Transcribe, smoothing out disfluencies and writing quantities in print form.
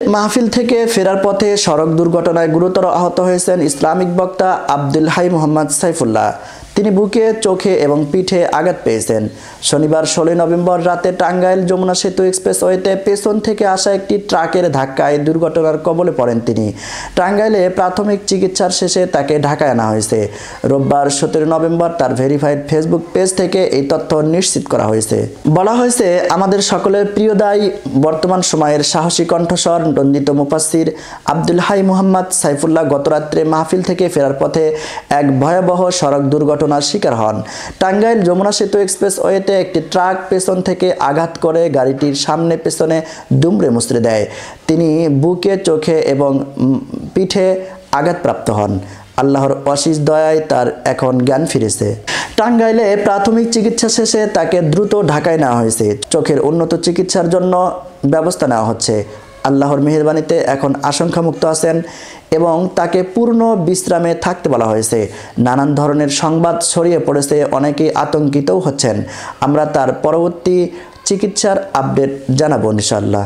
মাহফিল থেকে ফেরার পথে সড়ক দুর্ঘটনায় গুরুতর আহত হয়েছেন ইসলামিক বক্তা আব্দুল হাই মোহাম্মদ সাইফুল্লাহ। তিনি বুকে, চোখে এবং পিঠে আঘাত পেয়েছেন। শনিবার 16 নভেম্বর রাতে টাঙ্গাইল যমুনা সেতু এক্সপ্রেসওয়েতে পেছন থেকে আসা একটি ট্রাকের ধাক্কায় দুর্ঘটনার কবলে পড়েন তিনি। টাঙ্গাইলে প্রাথমিক চিকিৎসার শেষে তাকে ঢাকায় আনা হয়েছে। রোববার 17 নভেম্বর তার ভেরিফাইড ফেসবুক পেজ থেকে এই তথ্য নিশ্চিত করা হয়েছে। বলা হয়েছে, আমাদের সকলের প্রিয় দায়ী বর্তমান সময়ের সাহসী কণ্ঠস্বর নন্দিত মুফাসসির আব্দুল হাই মোহাম্মদ সাইফুল্লাহ গতরাত্রে মাহফিল থেকে ফেরার পথে এক ভয়াবহ সড়ক দুর্ঘটনার শিকার হন। টাঙ্গাইল যমুনা সেতু এক্সপ্রেসওয়েতে একটি ট্রাক পেছন থেকে আঘাত করে গাড়িটির সামনে পেছনে দুমড়ে মুচড়ে দেয়। তিনি বুকে, চোখে এবং পিঠে আঘাতপ্রাপ্ত হন। আল্লাহর অশেষ দয়ায় তার এখন জ্ঞান ফিরেছে। টাঙ্গাইলে প্রাথমিক চিকিৎসা শেষে তাকে দ্রুত ঢাকায় নেওয়া হয়েছে। চোখের উন্নত চিকিৎসার জন্য ব্যবস্থা নেওয়া হচ্ছে। আল্লাহর মেহেরবানিতে এখন আশঙ্কামুক্ত আছেন এবং তাকে পূর্ণ বিশ্রামে থাকতে বলা হয়েছে। নানান ধরনের সংবাদ ছড়িয়ে পড়েছে, অনেকেই আতঙ্কিতও হচ্ছেন। আমরা তার পরবর্তী চিকিৎসার আপডেট জানাবো ইনশাআল্লাহ।